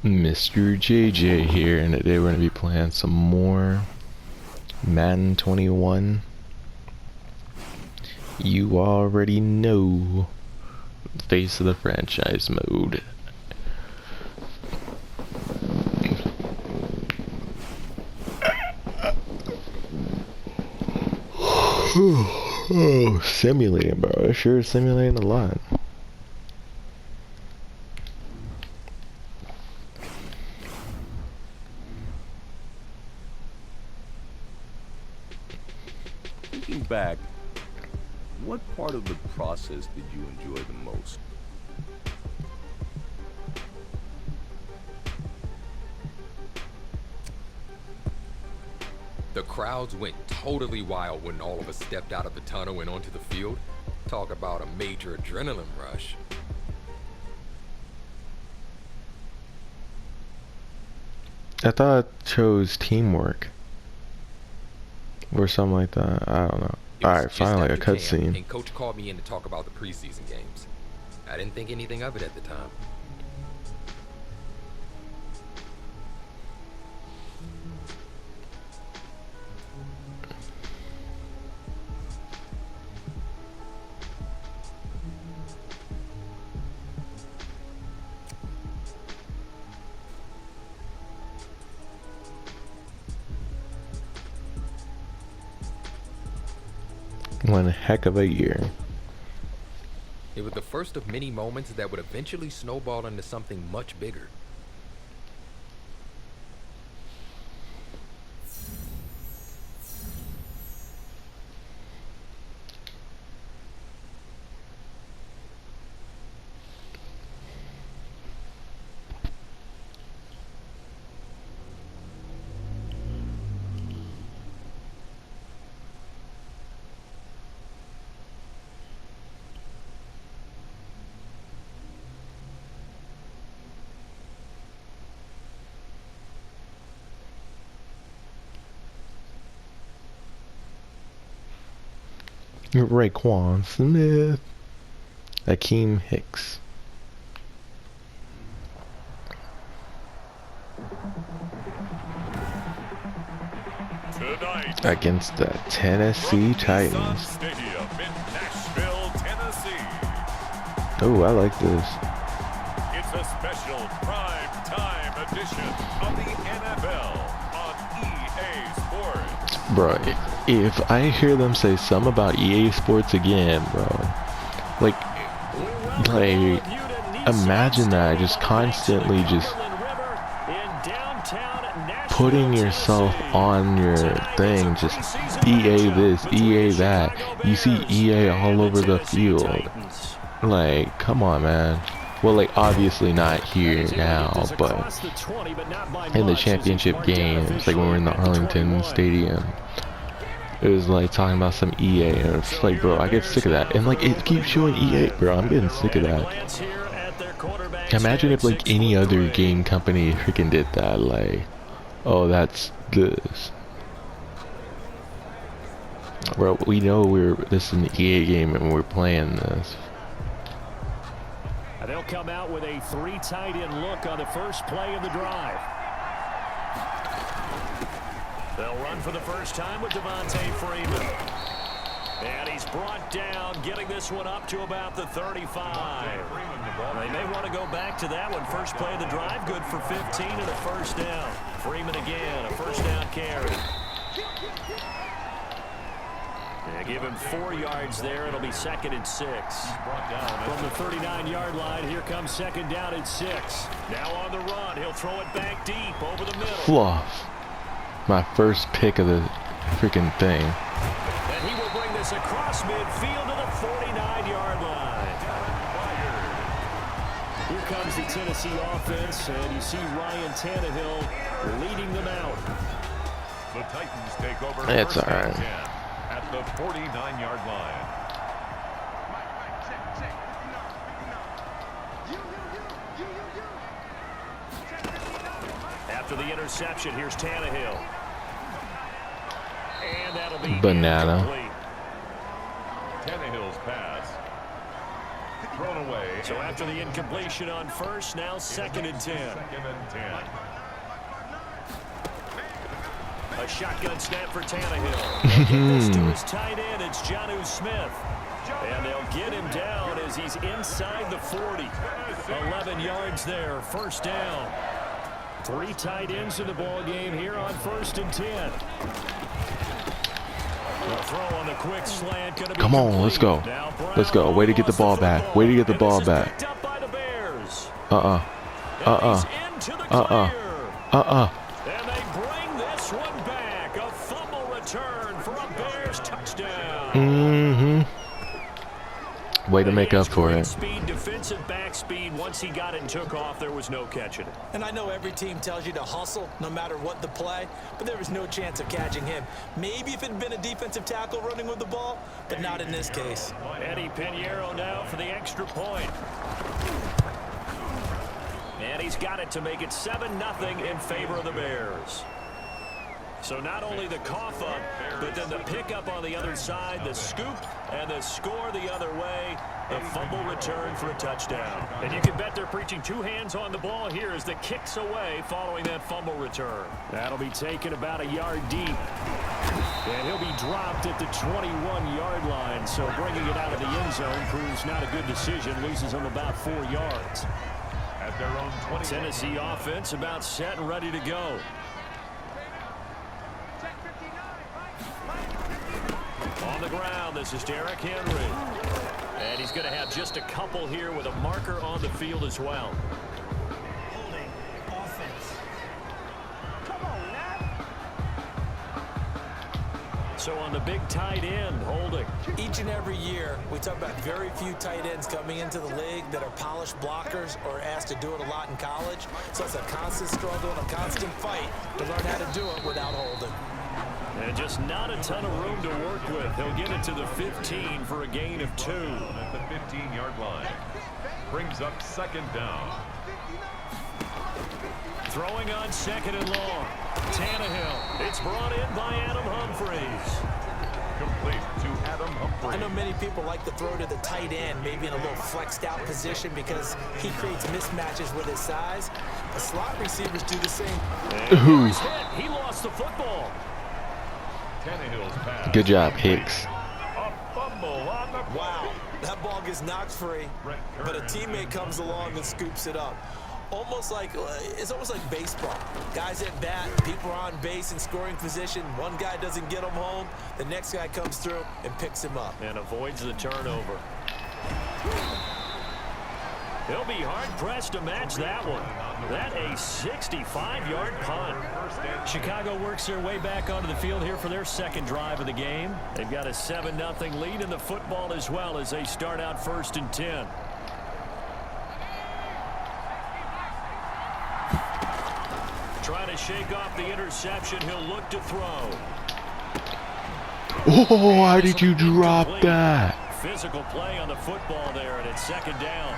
Mr.JayJay here, and today we're going to be playing some more Madden 21. You already know, face of the franchise mode. Oh, simulating, bro. It sure is simulating a lot. Looking back, what part of the process did you enjoy the most? The crowds went totally wild when all of us stepped out of the tunnel and onto the field. Talk about a major adrenaline rush. I thought it chose teamwork or something like that. I don't know. Alright, finally a cutscene. And Coach called me in to talk about the preseason games. I didn't think anything of it at the time. One heck of a year. It was the first of many moments that would eventually snowball into something much bigger. Raekwon Smith, Akeem Hicks. Tonight, Against the Tennessee Titans. Stadium in Nashville, Tennessee. Oh, I like this. It's a special prime time edition of the NFL on EA Sports. Bro, if I hear them say something about EA Sports again, bro, like imagine that, just constantly just putting yourself on your thing, just EA this, EA that. You see EA all over the field. Like, come on, man. Well, like, obviously not here now, but in the championship games, like when we're in the Arlington Stadium, it was like talking about some EA, and it's like, bro, I get sick of that. And like, it keeps showing EA, bro. I'm getting sick of that. Imagine if like any other game company freaking did that. Like, oh, that's this. Bro, we know this is an EA game and we're playing this. They'll come out with a 3 tight end look on the first play of the drive. They'll run for the first time with Devontae Freeman. And he's brought down, getting this one up to about the 35. They may want to go back to that one. First play of the drive, good for 15 and a first down. Freeman again, a first down carry. Yeah, give him 4 yards there. It'll be 2nd and 6. From the 39-yard line, here comes 2nd down and 6. Now on the run, he'll throw it back deep over the middle. Fluff. My first pick of the freaking thing. And he will bring this across midfield to the 49-yard line. Here comes the Tennessee offense, and you see Ryan Tannehill leading them out. The Titans take over. It's all right. At the 49-yard line. After the interception, here's Tannehill. And that'll be banana. Tannehill's pass Thrown away. So after the incompletion on first, now 2nd and 10. Second and 10. A shotgun snap for Tannehill. They'll get this to his tight end. It's Jonnu Smith. And they'll get him down as he's inside the 40. 11 yards there. First down. 3 tight ends in the ball game here on 1st and 10. The throw on the quick slant. Gonna be Come on, complete. let's go. Now Brown Let's go. Way to get the ball back. Way to get the And ball this is back. picked up by the Bears. Uh-uh. And he's into the clear. Uh-uh. And they bring this one back. A fumble return for a Bears touchdown. Mm-hmm. Way to make up for it. Speed, defensive back speed. Once he got it and took off, there was no catching it. And I know every team tells you to hustle no matter what the play, but there was no chance of catching him. Maybe if it had been a defensive tackle running with the ball, but not in this case. Eddie Pinheiro now for the extra point. And he's got it to make it 7-0 in favor of the Bears. So not only the cough up, but then the pickup on the other side, the scoop, and the score the other way, the fumble return for a touchdown. And you can bet they're preaching 2 hands on the ball here as the kicks away following that fumble return. That'll be taken about a yard deep. And he'll be dropped at the 21-yard line, so bringing it out of the end zone proves not a good decision, loses him about 4 yards. At their own 20. Tennessee offense about set and ready to go. On the ground, this is Derrick Henry. And he's going to have just a couple here with a marker on the field as well. Holding offense. Come on, now. So on the big tight end, holding. Each and every year, we talk about very few tight ends coming into the league that are polished blockers or asked to do it a lot in college. So it's a constant struggle and a constant fight to learn how to do it without holding. And just not a ton of room to work with. He'll get it to the 15 for a gain of 2. At the 15-yard line. Brings up 2nd down. Throwing on 2nd and long. Tannehill. It's brought in by Adam Humphries. Complete to Adam Humphrey. I know many people like to throw to the tight end, maybe in a little flexed out position because he creates mismatches with his size. The slot receivers do the same. And he's hit. He lost the football. Tannehill's pass. Good job, Hicks. A fumble on the Wow, that ball gets knocked free, but a teammate comes along and scoops it up. It's almost like baseball. Guys at bat, people are on base in scoring position. One guy doesn't get him home. The next guy comes through and picks him up. And avoids the turnover. He'll be hard-pressed to match that one. That a 65-yard punt. Chicago works their way back onto the field here for their 2nd drive of the game. They've got a 7-0 lead in the football as well as they start out 1st and 10. Trying to shake off the interception. He'll look to throw. Oh, how did you drop that? Physical play on the football there, and it's 2nd down.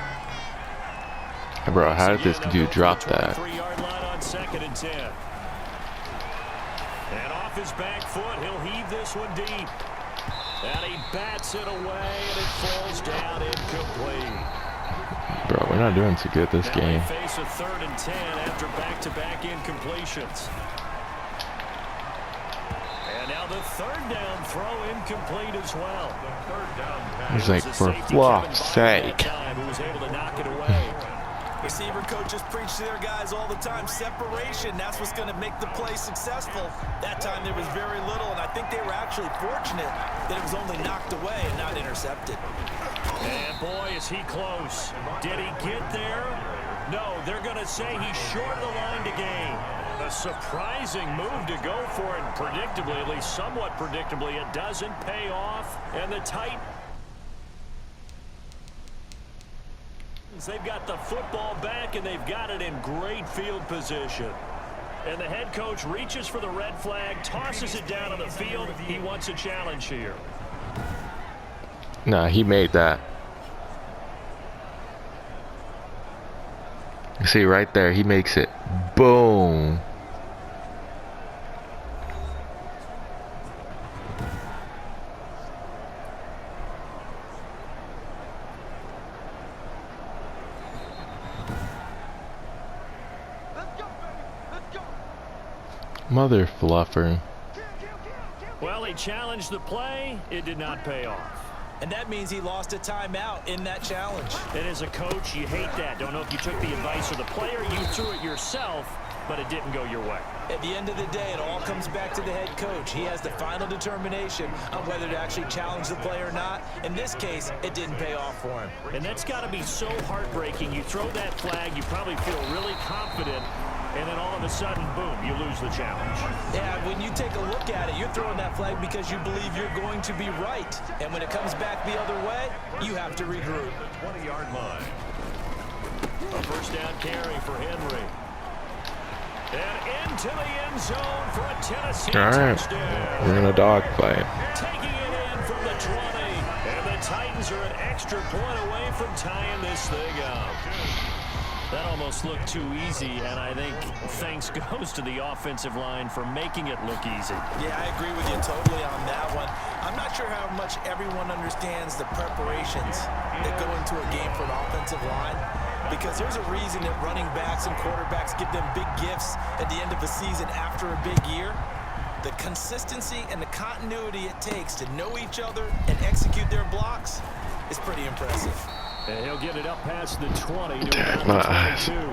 Bro, how did this dude drop that? 23-yard line on 2nd and 10. And off his back foot, he'll heave this one deep. And he bats it away, and it falls down incomplete. Bro, we're not doing too good this Now game. they face a 3rd and 10 after back-to-back incompletions. And now the 3rd down throw incomplete as well. The 3rd down pass. He's like, for flop's sake. Who was able to knock it away. Receiver coaches preach to their guys all the time. Separation, that's what's going to make the play successful. That time there was very little, and I think they were actually fortunate that it was only knocked away and not intercepted. And boy, is he close. Did he get there? No, they're going to say he's short of the line to gain. A surprising move to go for it, and predictably, at least somewhat predictably, it doesn't pay off. And the Titans, they've got the football back, and they've got it in great field position. And the head coach reaches for the red flag, tosses it down on the field. He wants a challenge here. Nah, he made that. You see right there, he makes it. Boom. Mother fluffer. Well, he challenged the play. It did not pay off. And that means he lost a timeout in that challenge. And as a coach, you hate that. Don't know if you took the advice of the player, you threw it yourself, but it didn't go your way. At the end of the day, it all comes back to the head coach. He has the final determination on whether to actually challenge the play or not. In this case, it didn't pay off for him. And that's got to be so heartbreaking. You throw that flag, you probably feel really confident, and then all of a sudden, boom, you lose the challenge. Yeah, when you take a look at it, you're throwing that flag because you believe you're going to be right. And when it comes back the other way, you have to regroup. 20-yard line. A first down carry for Henry. And into the end zone for a Tennessee touchdown. We're gonna dogfight. Taking it in from the 20. And the Titans are an extra point away from tying this thing up. That almost looked too easy, and I think thanks goes to the offensive line for making it look easy. Yeah, I agree with you totally on that one. I'm not sure how much everyone understands the preparations that go into a game for an offensive line, because there's a reason that running backs and quarterbacks give them big gifts at the end of the season after a big year. The consistency and the continuity it takes to know each other and execute their blocks is pretty impressive. And he'll get it up past the 20 to about My the eyes. 22. The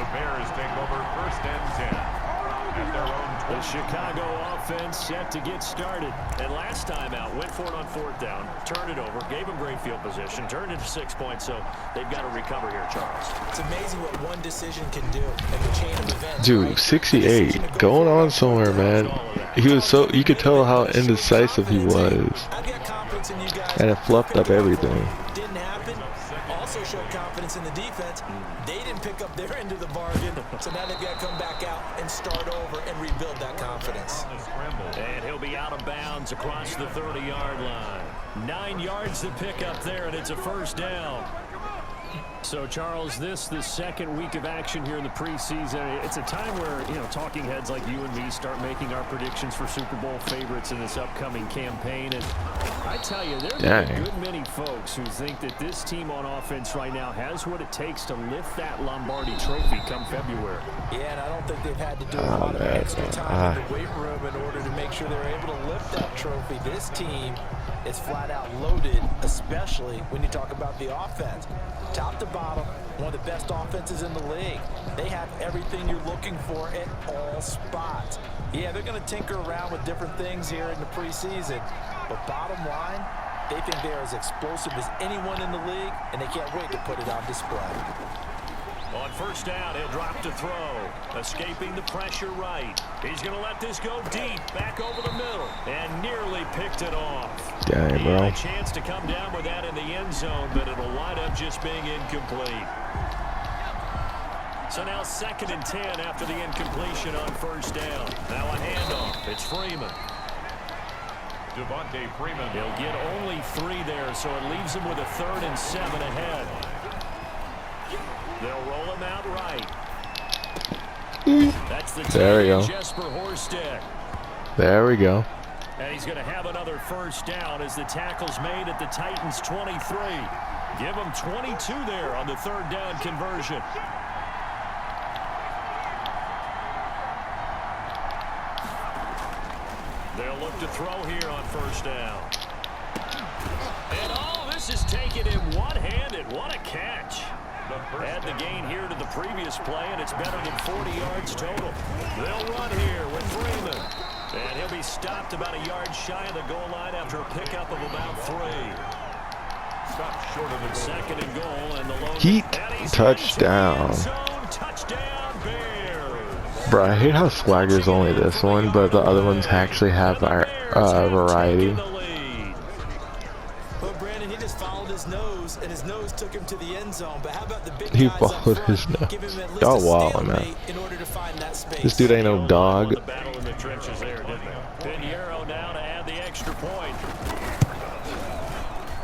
Bears take over 1st and 10 at their own The Chicago offense set to get started. And last time out, went for it on 4th down, turned it over, gave them great field position, turned it to 6 points, so they've got to recover here, Charles. It's amazing what one decision can do in the chain of events. Dude, right? 68, going on somewhere, man. He was so, you could tell how indecisive he was. I've got confidence in you guys. And it fluffed up everything. Didn't happen. Also showed confidence in the defense. They didn't pick up their end of the bargain, so now they've got to come back out and start over and rebuild that confidence. And he'll be out of bounds across the 30-yard line. 9 yards to pick up there, and it's a first down. So, Charles, the second week of action here in the preseason. It's a time where, talking heads like you and me start making our predictions for Super Bowl favorites in this upcoming campaign. And I tell you, there are a good many folks who think that this team on offense right now has what it takes to lift that Lombardi trophy come February. Yeah, and I don't think they've had to do a lot of extra time in the weight room in order to make sure they're able to lift that trophy. This team is flat out loaded, especially when you talk about the offense. Top to bottom, one of the best offenses in the league. They have everything you're looking for at all spots. Yeah, they're going to tinker around with different things here in the preseason, but bottom line, they think they're as explosive as anyone in the league, and they can't wait to put it on display. On first down, he'll drop to throw. Escaping the pressure right. He's going to let this go deep, back over the middle, and nearly picked it off. Dang, He bro. had a chance to come down with that in the end zone, but it'll wind up just being incomplete. So now 2nd and 10 after the incompletion on first down. Now a handoff. It's Freeman. Devontae Freeman. He'll get only 3 there, so it leaves him with a 3rd and 7 ahead. They'll roll him out right. That's the There we go. Jesper Horsted. There we go. And he's going to have another first down as the tackle's made at the Titans' 23. Give him 22 there on the 3rd down conversion. They'll look to throw here on first down. And all this is taken in one-handed. What a catch. Add the gain here to the previous play, and it's better than 40 yards total. They'll run here with Freeman. And he'll be stopped about a yard shy of the goal line after a pickup of about 3. Stopped short of the goal. 2nd and goal, and the lone Heat touchdown. Touchdown Bears. Bro, I hate how Swagger's only this one, but the other ones actually have variety. Nose, and his nose took him to the end zone. But how about the big He guys followed up his front? nose. Give him at least Oh, a wow, stalemate man. in order to find that space. This dude ain't no dog. The battle in the trenches there, didn't they? Pinheiro now to add the extra point.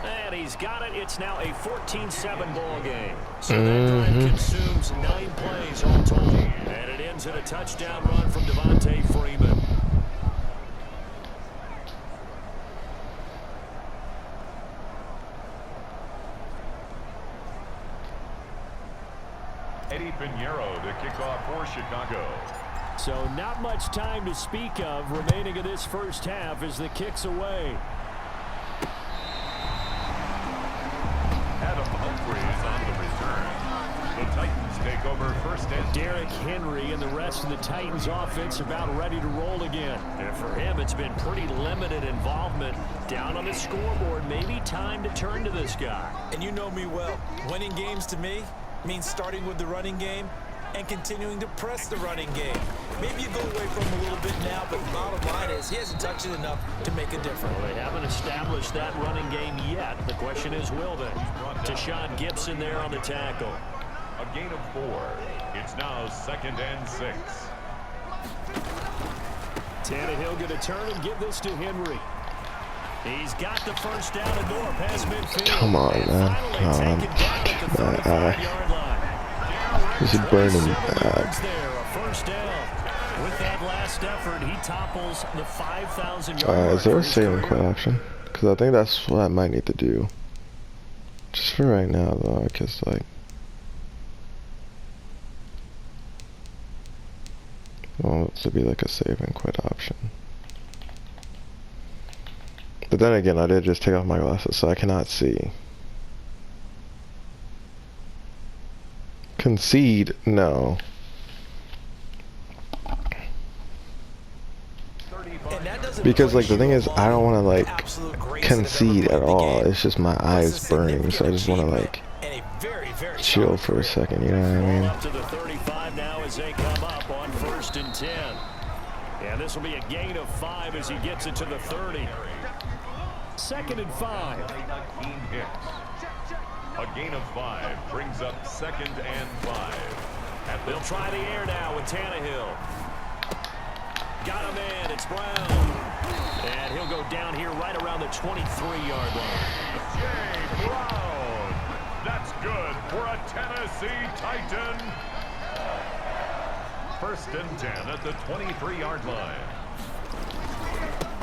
And he's got it. It's now a 14-7 ball game. So that drive consumes 9 plays all total. And it ends in a touchdown run from Devontae Freeman. Eddie Pinheiro to kick off for Chicago. So not much time to speak of remaining in this first half as the kick's away. Adam Humphries on the return. The Titans take over first and Derrick Henry and the rest of the Titans offense about ready to roll again. And for him, it's been pretty limited involvement. Down on the scoreboard, maybe time to turn to this guy. And you know me well. Winning games to me means starting with the running game and continuing to press the running game. Maybe you go away from him a little bit now, but the bottom line is he hasn't touched it enough to make a difference. Well, they haven't established that running game yet. The question is, will they? Tashawn Gibson there on the tackle. a gain of 4. It's now 2nd and 6. Tannehill going to turn and give this to Henry. He's got the first down and more past midfield. Come on, man. This is burning bad. First down. With that last effort, he topples the 5,000 yard Is there a saving quit option? Because I think that's what I might need to do. Just for right now, though, because, like, I want it to be like a save and quit option. But then again, I did just take off my glasses, so I cannot see. Concede? No. Because, like, the thing is, I don't want to, like, concede at all. It's just my eyes burning, so I just want to, like, chill for a second, you know what I mean? Up to the 35 now as they come up on 1st and 10. And this will be a gain of 5 as he gets it to the 30. 2nd and 5. A gain of 5 brings up 2nd and 5. And they'll try the air now with Tannehill. Got him in. It's Brown. And he'll go down here right around the 23-yard line. Jay Brown. That's good for a Tennessee Titan. 1st and 10 at the 23-yard line.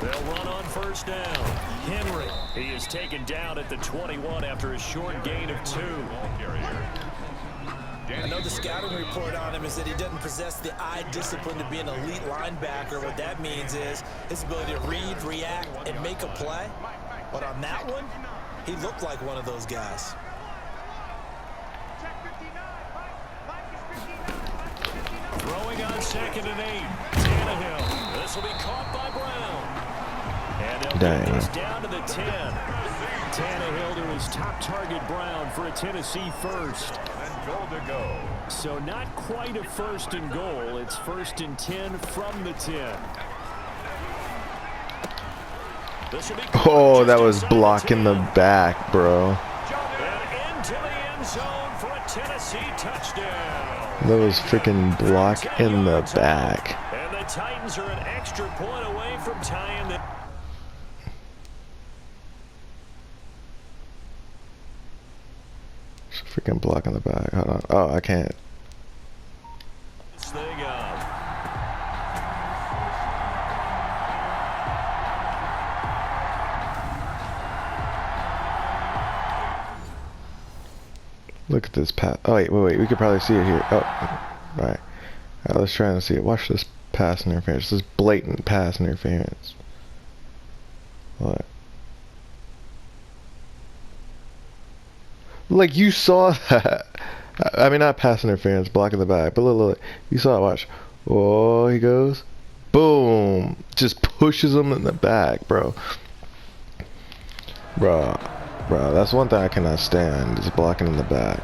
They'll run on 1st down. Henry. He is taken down at the 21 after a short gain of 2. I know the scouting report on him is that he doesn't possess the eye discipline to be an elite linebacker. What that means is his ability to read, react, and make a play. But on that one, he looked like one of those guys. Throwing on 2nd and 8. Tannehill. This will be caught by Brown. And they'll get this down to the 10. Tannehill to his top target, Brown, for a Tennessee first. And goal to go. So not quite a 1st and goal. It's 1st and 10 from the 10. This will be Oh, that was blocking the back, bro. And into the end zone for a Tennessee touchdown. That was freaking block in the back. And the Titans are an extra point away from tying the... Freaking block in the back. Hold on. Oh, I can't. This thing up. Look at this pass. Oh, wait. We could probably see it here. Oh, alright. Let's try and see it. Watch this pass interference. This blatant pass interference. What? Like, you saw that. I mean, not pass interference, blocking the back, but look, you saw it, watch. Oh, he goes. Boom. Just pushes him in the back, bro. Bro, that's one thing I cannot stand, is blocking in the back.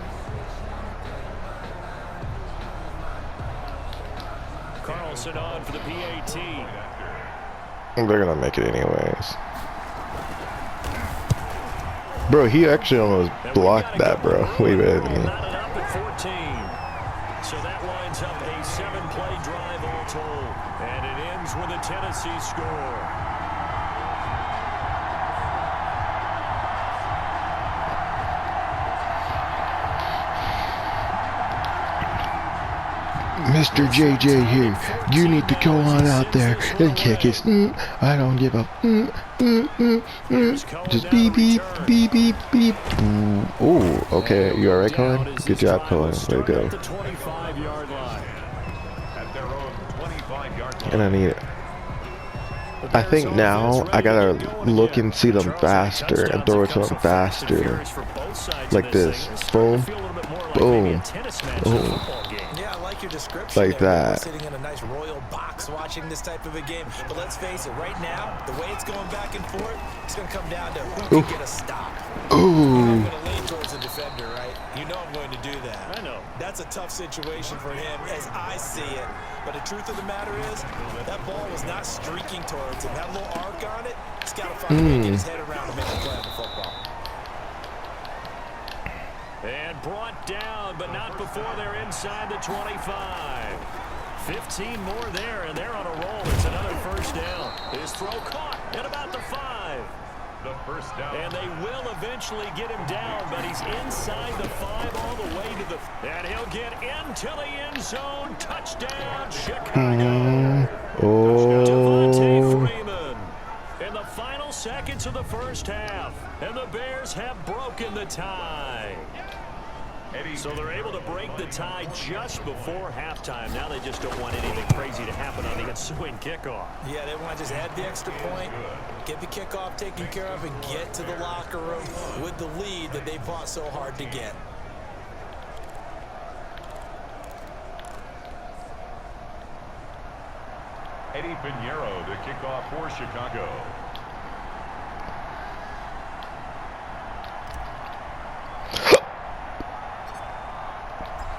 Carlson on for the PAT. They're gonna make it anyways. Bro, he actually almost blocked that, bro. Way better than me. So that winds up a 7-play drive all told. And it ends with a Tennessee score. Mr.JayJay here. You need to go on out there and kick his. I don't give up. Just beep, beep, beep, beep, beep. Oh, okay. You alright, Colin? Good job, Colin. Way to go. At the 25-yard line. At their own 25. and I need it. I think now I gotta look and see them faster and throw it to them faster. Like this. Boom. Boom. Boom. Yeah, I like your description. Like that. Sitting in a nice royal box watching this type of a game. But let's face it, right now, the way it's going back and forth, it's going to come down to who can get a stop. I'm going to lean towards the defender, right? You know I'm going to do that. I know. That's a tough situation for him as I see it. But the truth of the matter is, that ball was not streaking towards him. That little arc on it, he's got to find a way to get his head around and make a play on the football. And brought down, but not before they're inside the 25. 15 more there, and they're on a roll. It's another first down. His throw caught at about the 5. The first down. And they will eventually get him down, but he's inside the 5 all the way to the... And he'll get into the end zone. Touchdown, Chicago. Devontae Freeman in the final seconds of the first half. And the Bears have broken the tie. So they're able to break the tie just before halftime. Now they just don't want anything crazy to happen on the ensuing kickoff. Yeah, they want to just add the extra point, get the kickoff taken care of, and get to the locker room with the lead that they fought so hard to get. Eddie Pinheiro to kick off for Chicago.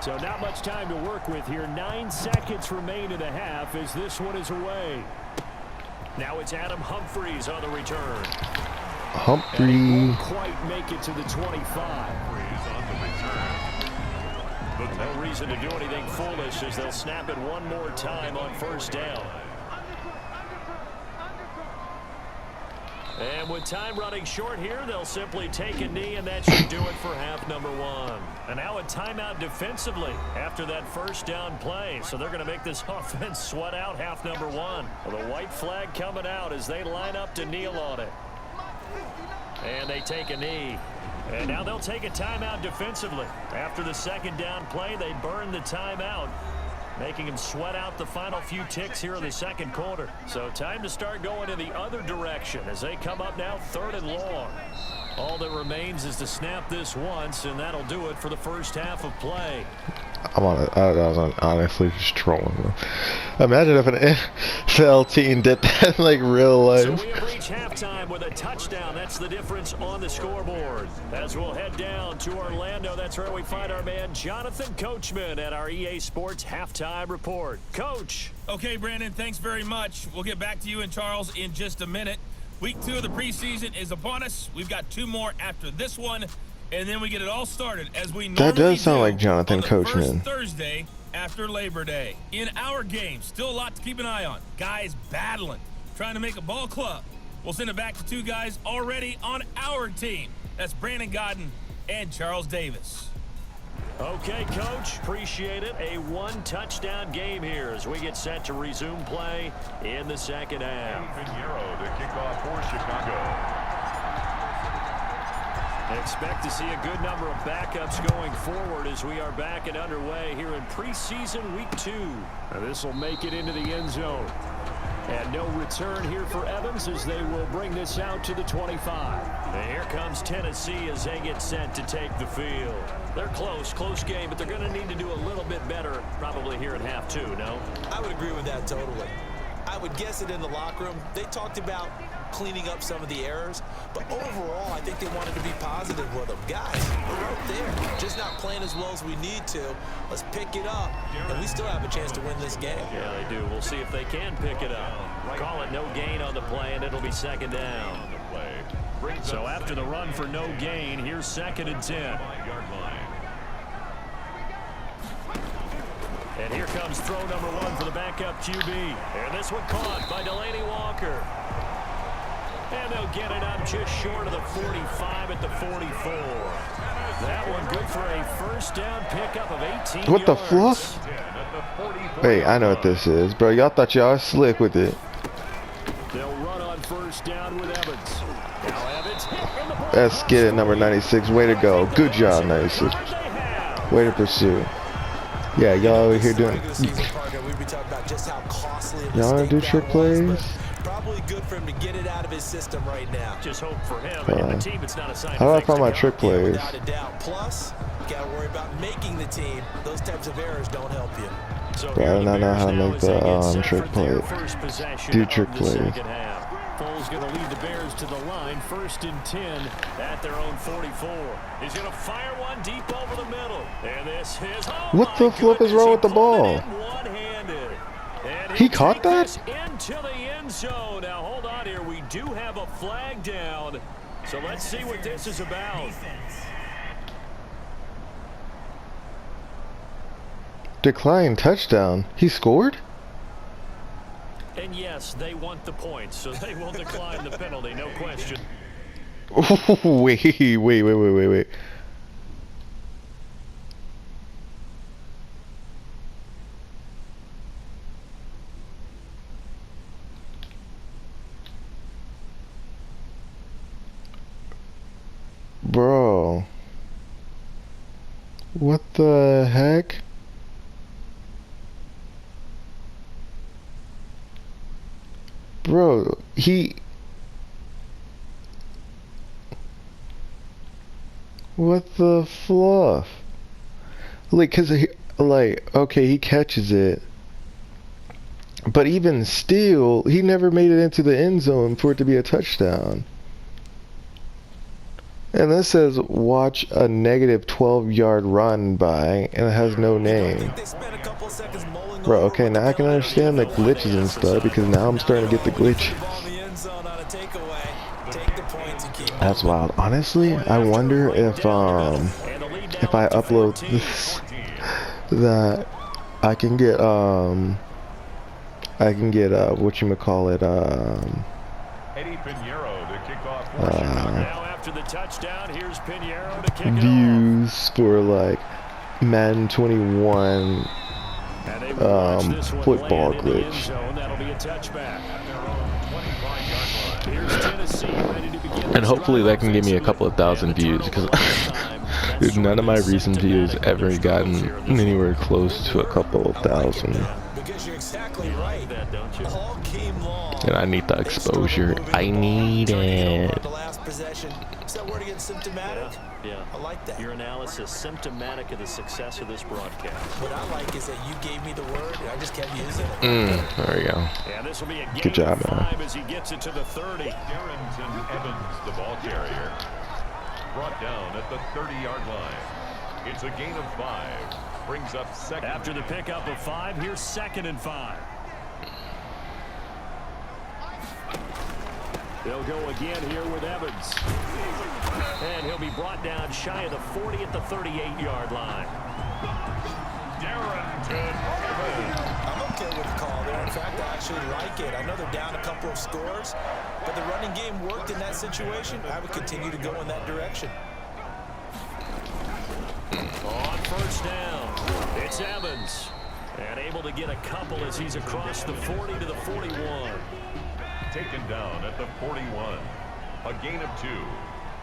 So not much time to work with here. 9 seconds remain in the half as this one is away. Now it's Adam Humphries on the return. Humphrey. And he won't quite make it to the 25. No reason to do anything foolish as they'll snap it one more time on first down. And with time running short here, they'll simply take a knee, and that should do it for half number 1. And now a timeout defensively after that first down play. So they're going to make this offense sweat out half number 1. Well, the white flag coming out as they line up to kneel on it. And they take a knee. And now they'll take a timeout defensively. After the second down play, they burn the timeout, making him sweat out the final few ticks here in the second quarter. So time to start going in the other direction as they come up now 3rd and long. All that remains is to snap this once, and that'll do it for the first half of play. I was honestly just trolling them. Imagine if an NFL team did that in like real life. So we have reached halftime with a touchdown. That's the difference on the scoreboard. As we'll head down to Orlando, that's where we find our man Jonathan Coachman at our EA Sports Halftime Report. Coach. Okay, Brandon, thanks very much. We'll get back to you and Charles in just a minute. Week 2 of the preseason is upon us. We've got 2 more after this one, and then we get it all started as we normally That does sound do like Jonathan on the Coachman. first Thursday after Labor Day. In our game, still a lot to keep an eye on. Guys battling, trying to make a ball club. We'll send it back to 2 guys already on our team. That's Brandon Godden and Charles Davis. Okay, Coach, appreciate it. A 1-touchdown game here as we get set to resume play in the second half. Pinheiro to kick off for Chicago. Expect to see a good number of backups going forward as we are back and underway here in preseason week 2. This will make it into the end zone. And no return here for Evans as they will bring this out to the 25. And here comes Tennessee as they get set to take the field. They're close game, but they're going to need to do a little bit better probably here in half 2, no? I would agree with that totally. I would guess it in the locker room. They talked about cleaning up some of the errors, but overall, I think they wanted to be positive with them. Guys, we're right there. Just not playing as well as we need to. Let's pick it up, and we still have a chance to win this game. Yeah, they do. We'll see if they can pick it up. Call it no gain on the play, and it'll be second down. So after the run for no gain, here's 2nd and 10. And here comes throw number 1 for the backup QB. And this one caught by Delaney Walker. And they'll get it up just short of the 45 at the 44. That one good for a first down pickup of 18 What the yards. fluff? Hey, I know what this is, bro. Y'all thought y'all was slick with it. They'll run on first down with Evans. Now Evans hit in the ball. Let's get it, number 96. Way to go. Good job, 96. Way to pursue. Yeah, y'all over here doing. Regular season partner, we'd be talking about just how costly a Y'all wanna do mistake trick that was, plays? but probably good for him to get it out of his system right now. Just hope for him and the team it's not a sign How do I of find my trick Yeah, plays? without a doubt. Plus, you got to worry about making the team. Those types of errors don't help you. So Bro, I do not know how to make the trick play. Do trick plays. Foles going to lead the Bears to the line, 1st and 10 at their own 44. He's going to fire one deep over the middle. And this is, What the flip is wrong with the ball? He caught that? Into the end zone. Now hold on here. We do have a flag down. So let's see what this is about. Decline touchdown. He scored? And yes, they want the points, so they will decline the penalty, no question. Wait. Bro. What the heck? Bro, what the fluff? Like, cause okay, he catches it, but even still, he never made it into the end zone for it to be a touchdown. And this says, watch a negative 12-yard run by, and it has no name. Bro, okay, now I can understand the glitches and stuff, because now I'm starting to get the glitch. That's wild. Honestly, I wonder if I upload this, that I can get, whatchamacallit, Eddie Pinheiro to kick off. After the touchdown, here's Pinheiro to kick it views for like Madden 21 football glitch. That'll be a touchback. Here's Tennessee ready to begin. And hopefully that can give me a couple of thousand views, because dude, none of my recent videos ever gotten anywhere close to a couple of thousand. Because you're exactly right. All game long. And I need the exposure. I need it. The last possession. Is that word again symptomatic? Yeah. I like that. Your analysis symptomatic of the success of this broadcast. What I like is that you gave me the word and I just kept using it. There we go. Yeah, this will be a Good job, man. as he gets it to the 30. Darrington Evans, the ball carrier, brought down at the 30-yard line. It's a gain of 5. Brings up second. After the pickup of 5, here's 2nd and 5. They'll go again here with Evans. And he'll be brought down shy of the 40 at the 38-yard line. Darrington Evans. I'm okay with the call there. In fact, I actually like it. I know they're down a couple of scores, but the running game worked in that situation. I would continue to go in that direction. On 1st down, it's Evans. And able to get a couple as he's across the 40 to the 41. Taken down at the 41. A gain of 2.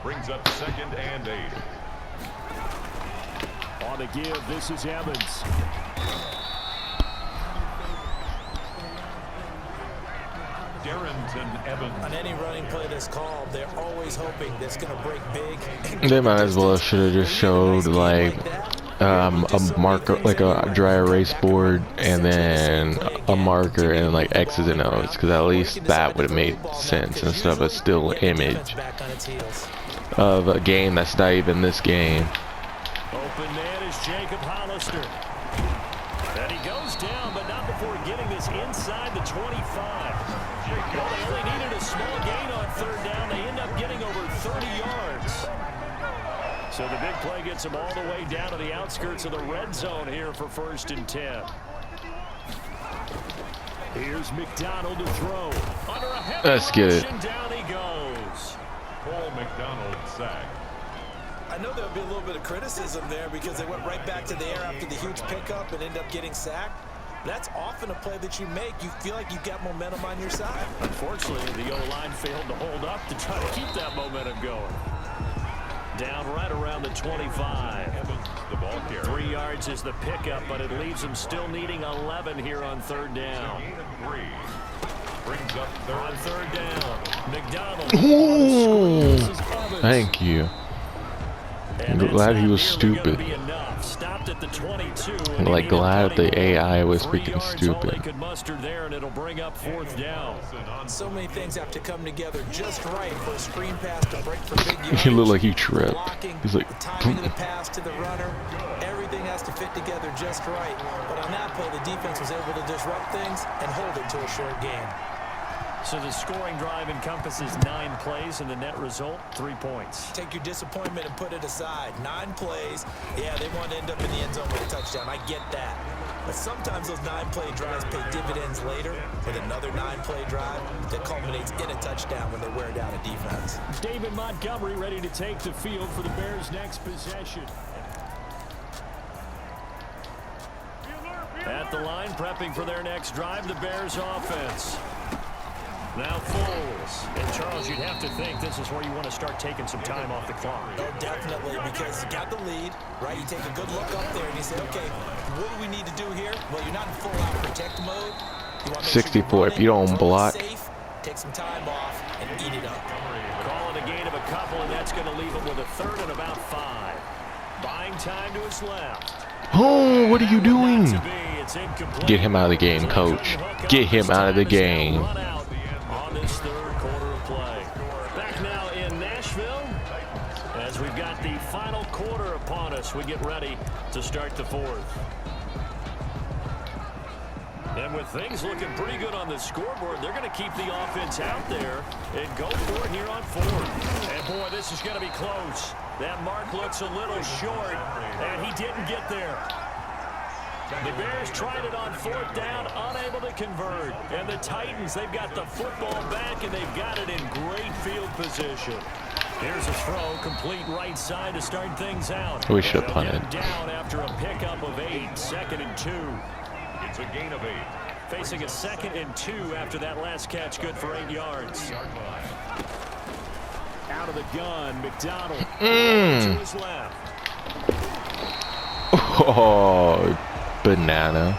Brings up 2nd and 8. On the give, this is Evans. Darrington Evans. On any running play that's called, they're always hoping that's going to break big. They might as well should have just showed like a marker, like a dry erase board, and then a marker and like X's and O's, because at least that would have made sense instead of a still image of a game that's not even this game. Open man is Jacob Hollister. And he goes down, but not before getting this inside the 25. Well, they only needed a small gain on 3rd down. They end up getting over 30 yards. So the big play gets them all the way down to the outskirts of the red zone here for 1st and 10. Here's McDonald to throw. Under a heavy Let's get it. down he goes. Paul McDonald sack. I know there'll be a little bit of criticism there because they went right back to the air after the huge pickup and end up getting sacked. That's often a play that you make. You feel like you've got momentum on your side. Unfortunately, the O-line failed to hold up to try to keep that momentum going. Down right around the 25. Evans, the ball ball carrier. 3 yards is the pickup, but it leaves them still needing 11 here on third down. Gain of 3. Brings up On third. third down, McDonald. Ooh, thank you. And I'm glad he was that's not nearly stupid. gonna be enough. Stopped at the 22. I'm like glad the AI was 3 freaking yards all they stupid. could muster there, and it'll bring up fourth down. So many things have to come together just right for a screen pass to break for big yards. He looked like he tripped. Blocking, He's like, the timing of the pass to the runner. Everything has to fit together just right. But on that play, the defense was able to disrupt things and hold it to a short game. So the scoring drive encompasses 9 plays, and the net result, 3 points. Take your disappointment and put it aside. 9 plays. Yeah, they want to end up in the end zone with a touchdown. I get that. But sometimes those 9-play drives pay dividends later with another 9-play drive that culminates in a touchdown when they wear down a defense. David Montgomery ready to take the field for the Bears' next possession. At the line, prepping for their next drive, the Bears offense. Now Foles. And Charles, you'd have to think this is where you want to start taking some time off the clock. Oh, definitely, because you got the lead, right? You take a good look up there and you say, okay, what do we need to do here? Well, you're not in full-out protect mode. You want to make 64 if you don't block. safe, take some time off and eat it up. Calling a gain of a couple, and that's going to leave him with a third and about 5. Buying time to his left. Oh, what are you doing? To be, it's incomplete. Get him out of the game, coach. Get him out of the game. Run out on this third quarter of play. Back now in Nashville, as we've got the final quarter upon us, we get ready to start the fourth. And with things looking pretty good on the scoreboard, they're going to keep the offense out there and go for it here on fourth. And boy, this is going to be close. That mark looks a little short, and he didn't get there. The Bears tried it on fourth down, unable to convert. And the Titans, they've got the football back, and they've got it in great field position. Here's a throw, complete right side to start things out. We should have And they'll punted. get down after a pickup of 8, 2nd and 2. It's a gain of 8. Facing a 2nd and 2 after that last catch, good for 8 yards. Out of the gun, McDonald to his left. Oh, banana.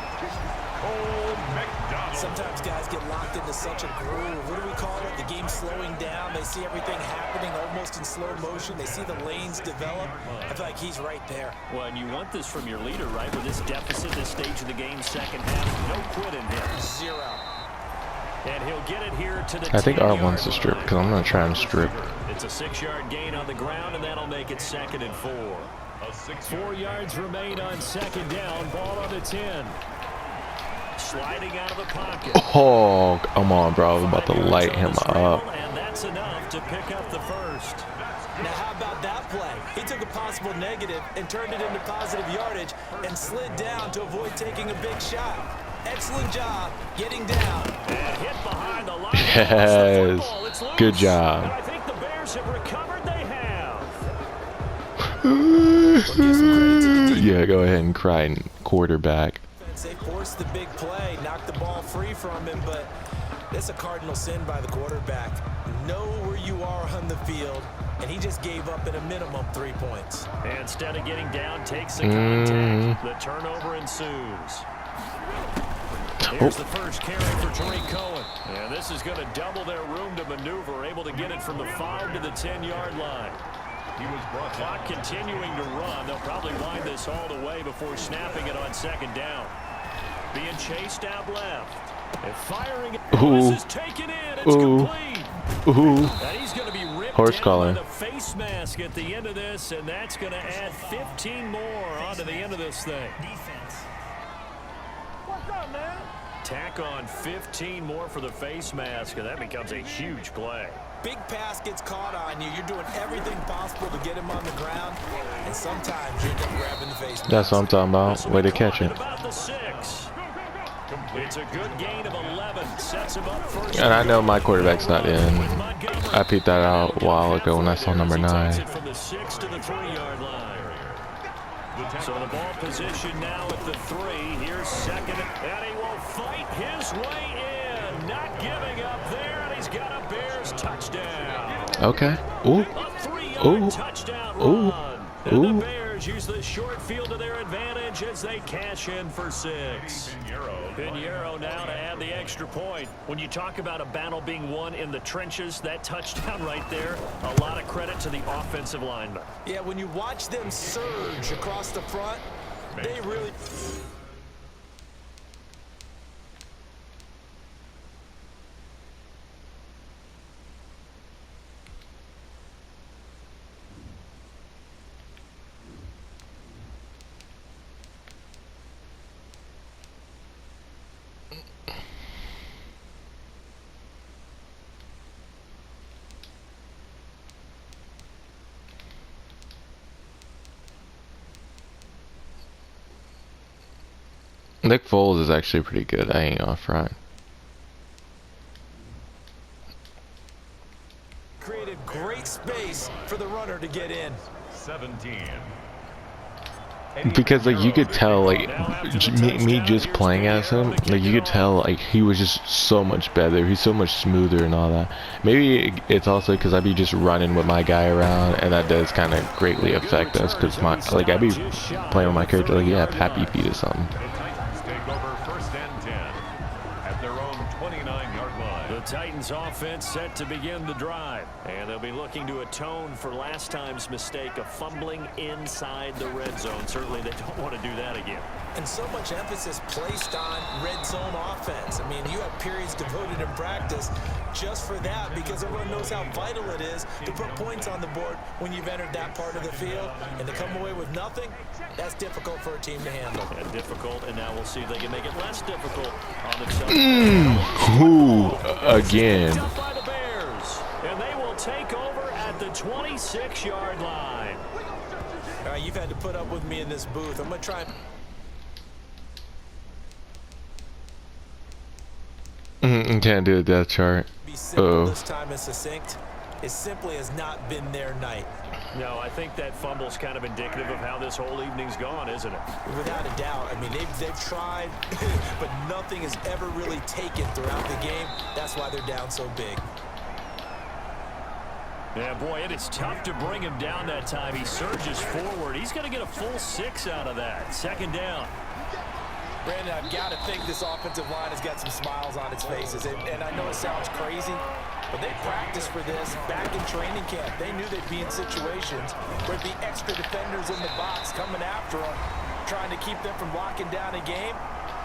Sometimes guys get locked into such a groove. What do we call it? The game slowing down. They see everything happening almost in slow motion. They see the lanes develop. I feel like he's right there. Well, and you want this from your leader, right? With this deficit, this stage of the game, second half, no quit in him. 0. And he'll get it here to the I think 10-yard R1's to strip line. because I'm not trying to strip. It's a 6-yard gain on the ground, and that'll make it 2nd and 4. 4 yards remain on 2nd down. Ball on the 10. Sliding out of the pocket. Oh, come on, bro. I'm about to light him up. And that's enough to pick up the first. Now, how about that play? He took a possible negative and turned it into positive yardage and slid down to avoid taking a big shot. Excellent job getting down. And hit behind the line. Yes. Good job. And I think the Bears have recovered. They have. Yeah, go ahead and cry and quarterback. They forced the big play, knocked the ball free from him, but it's a cardinal sin by the quarterback. Know where you are on the field, and he just gave up at a minimum 3 points. And instead of getting down, takes the contact. The turnover ensues. Here's the first carry for Tariq Cohen. And this is going to double their room to maneuver, able to get it from the 5 to the 10-yard line. He was brought Clock down. continuing to run. They'll probably wind this all the way before snapping it on 2nd down. Being chased out left. And firing. Ooh. This is taken in. It's Ooh. complete. Ooh. And he's going to be ripped Horse down collar. by the face mask at the end of this, and that's going to add 15 more onto the end of this thing. Defense. What's up, man? Tack on 15 more for the face mask, and that becomes a huge play. Big pass gets caught on you. You're doing everything possible to get him on the ground, and sometimes you end up grabbing the face mask. That's what I'm talking about. Way to catch it. About the 6. It's a good gain of 11. Sets him up first. And I know my quarterback's not in. I peeped that out a while ago when I saw number 9. From the 6 to the 3-yard line. So the ball position now at the 3. Here's 2nd, and he will fight his way in. Not giving up there, and he's got a Bears touchdown. Okay. Ooh. A 3-yard Ooh. touchdown Ooh. run. And Ooh. the Bears Lions use the short field to their advantage as they cash in for 6. Pinheiro now to add the extra point. When you talk about a battle being won in the trenches, that touchdown right there, a lot of credit to the offensive lineman. Yeah, when you watch them surge across the front, they really... Nick Foles is actually pretty good. I ain't gonna front. created great space for the runner to get in. 17. Because like you could tell, like me just playing as him, like you could tell like he was just so much better. He's so much smoother and all that. Maybe it's also because I be just running with my guy around, and that does kind of greatly affect us. Because my like I be playing with my character like yeah, Pappy feet or something. The Titans take over 1st and 10 at their own 29-yard line. The Titans offense set to begin the drive, and they'll be looking to atone for last time's mistake of fumbling inside the red zone. Certainly they don't want to do that again. And so much emphasis placed on red zone offense. I mean, you have periods devoted in practice just for that, because everyone knows how vital it is to put points on the board when you've entered that part of the field. And to come away with nothing, that's difficult for a team to handle. And difficult, and now we'll see if they can make it less difficult on themselves. Who again? By the Bears, and they will take over at the 26-yard line. All right, you've had to put up with me in this booth. I'm going to try and... Can't do a death chart. be simple this time and succinct. It simply has not been their night. No, I think that fumble's kind of indicative of how this whole evening's gone, isn't it? Without a doubt. I mean, they've tried, but nothing has ever really taken throughout the game. That's why they're down so big. Yeah, boy, it is tough to bring him down that time. He surges forward. He's going to get a full 6 out of that. 2nd down. Brandon, I've got to think this offensive line has got some smiles on its faces. And I know it sounds crazy, but they practiced for this back in training camp. They knew they'd be in situations where there'd be extra defenders in the box coming after them, trying to keep them from locking down a game.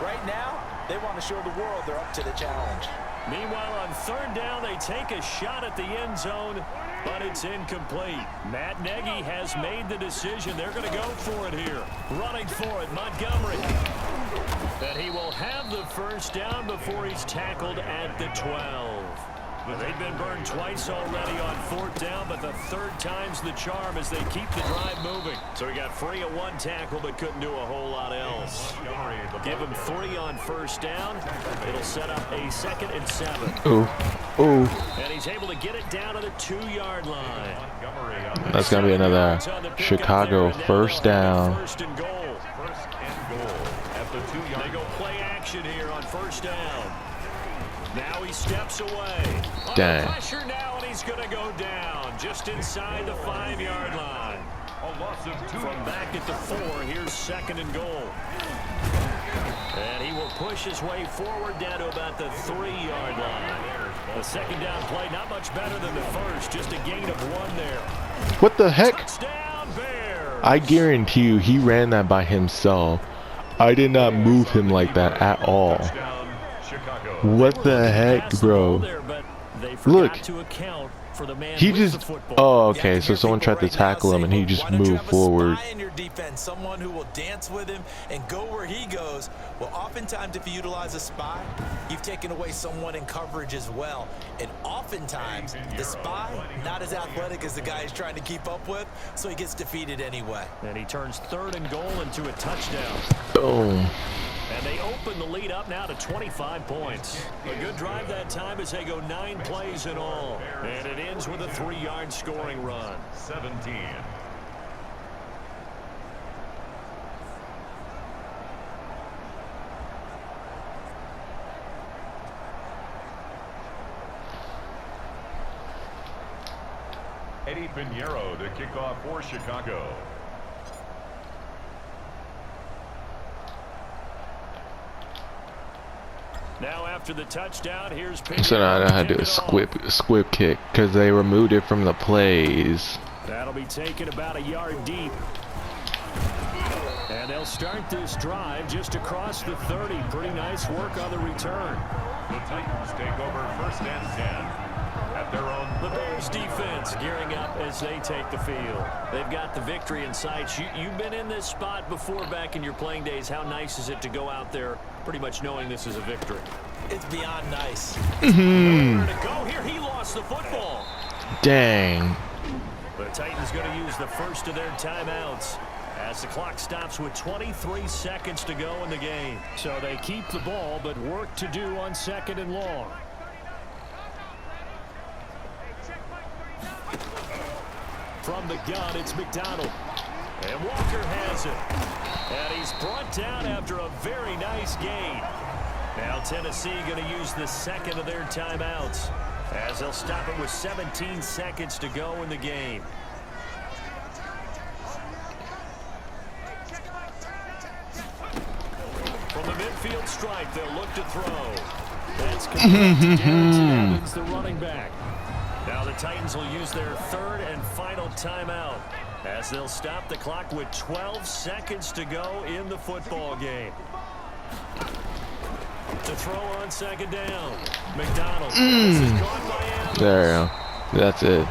Right now, they want to show the world they're up to the challenge. Meanwhile, on 3rd down, they take a shot at the end zone, but it's incomplete. Matt Nagy has made the decision. They're going to go for it here. Running for it, Montgomery. And he will have the 1st down before he's tackled at the 12. They've been burned twice already on 4th down, but the 3rd time's the charm as they keep the drive moving. So he got free of 1 tackle, but couldn't do a whole lot else. Give him 3 on 1st down. It'll set up a 2nd and 7. And he's able to get it down to the 2-yard line. That's gonna be another Chicago 1st down. 1st and goal. At the 2-yard They go play action here on 1st down. Now he steps away. Dang. Under pressure now, and he's going to go down just inside the 5-yard line. A loss of 2. From back at the 4, here's 2nd and goal. And he will push his way forward down to about the 3-yard line. The 2nd down play, not much better than the 1st, just a gain of 1 there. What the heck? Touchdown, Bears. I guarantee you he ran that by himself. I did not move him like that at all. What the heck, bro? Look, he just, oh, okay, so someone tried to tackle him and he just moved forward. In your defense, someone who will dance with him and go where he goes. Well, oftentimes if you utilize a spy, you've taken away someone in coverage as well. And oftentimes the spy, not as athletic as the guy he's trying to keep up with, so he gets defeated anyway. And he turns 3rd and goal into a touchdown. Boom. And they open the lead up now to 25 points. A good drive that time as they go 9 plays in all. And it ends with a 3-yard scoring run. 17. Eddie Pinheiro to kick off for Chicago. Now after the touchdown, here's So now I know how to do a squib kick because they removed it from the plays. That'll be taken about a yard deep. And they'll start this drive just across the 30. Pretty nice work on the return. The Titans take over 1st and 10 at their own. The Bears defense gearing up as they take the field. They've got the victory in sight. You've been in this spot before back in your playing days. How nice is it to go out there pretty much knowing this is a victory? It's beyond nice. Nowhere to go here. He lost the football. Dang. The Titans going to use the first of their timeouts as the clock stops with 23 seconds to go in the game. So they keep the ball, but work to do on 2nd and long. From the gun, it's McDonald. And Walker has it. And he's brought down after a very nice gain. Now Tennessee going to use the 2nd of their timeouts as they'll stop it with 17 seconds to go in the game. From the midfield stripe, they'll look to throw. That's complete to Darrington Evans, the running back. Now the Titans will use their 3rd and final timeout as they'll stop the clock with 12 seconds to go in the football game. To throw on 2nd down. McDonald. This is gone by Evans. There you go. That's it.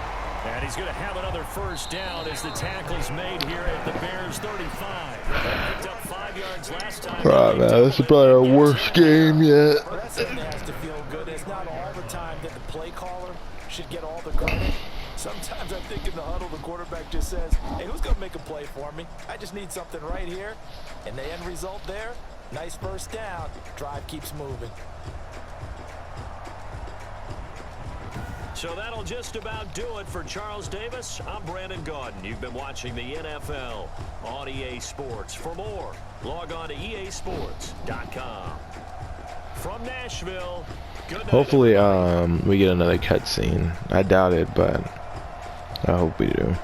And he's going to have another 1st down as the tackle's made here at the Bears 35. They picked up 5 yards last time. Right, man. This is probably our worst game yet. Well, that certainly has to feel good. It's not all the time that the play caller should get all the credit. Sometimes I think in the huddle, the quarterback just says, hey, who's going to make a play for me? I just need something right here. And the end result there, nice 1st down. Drive keeps moving. So that'll just about do it for Charles Davis. I'm Brandon Gaudin. You've been watching the NFL on EA Sports. For more, log on to easports.com. From Nashville, good night. Hopefully, we get another cutscene. I doubt it, but I hope we do.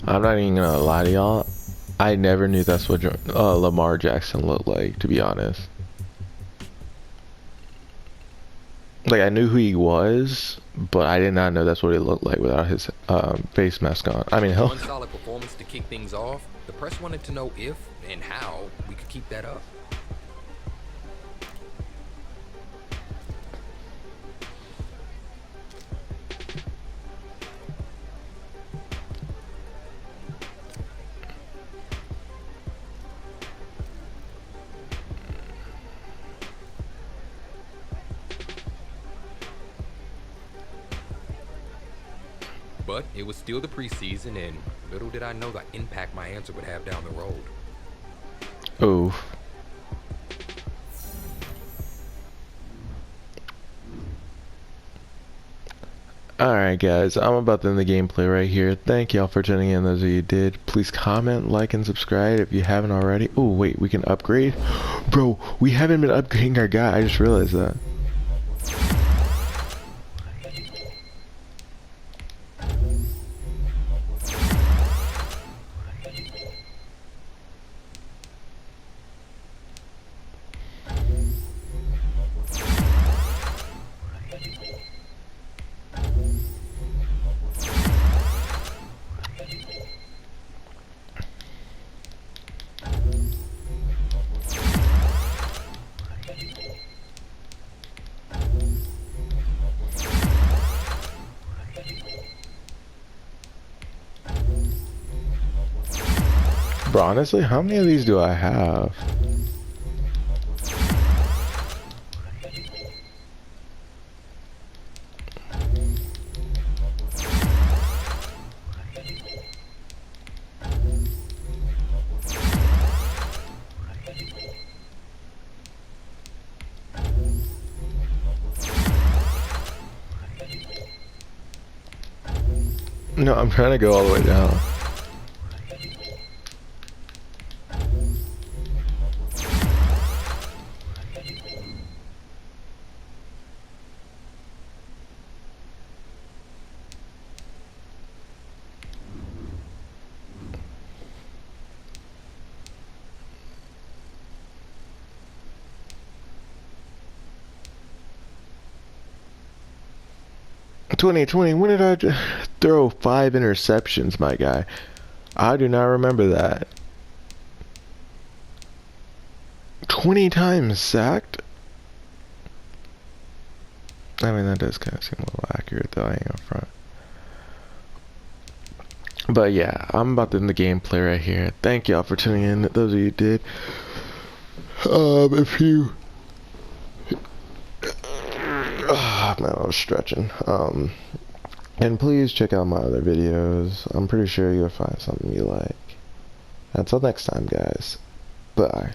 I'm not even gonna lie to y'all. I never knew that's what Lamar Jackson looked like, to be honest. Like, I knew who he was, but I did not know that's what he looked like without his face mask on. I mean, hell. One solid performance to kick things off. The press wanted to know if and how we could keep that up. But it was still the preseason, and little did I know the impact my answer would have down the road. Oof. Alright guys, I'm about to end the gameplay right here. Thank y'all for tuning in, those of you who did. Please comment, like, and subscribe if you haven't already. Oh wait, we can upgrade? Bro, we haven't been upgrading our guy, I just realized that. Bro, honestly, how many of these do I have? No, I'm trying to go all the way down. "2020, when did I throw 5 interceptions, my guy? I do not remember that. 20 times sacked? I mean, that does kind of seem a little accurate, though, I ain't gonna front. But yeah, I'm about to end the gameplay right here. Thank y'all for tuning in, those of you who did. If you... man, I was stretching. And please check out my other videos. I'm pretty sure you'll find something you like. Until next time, guys. Bye.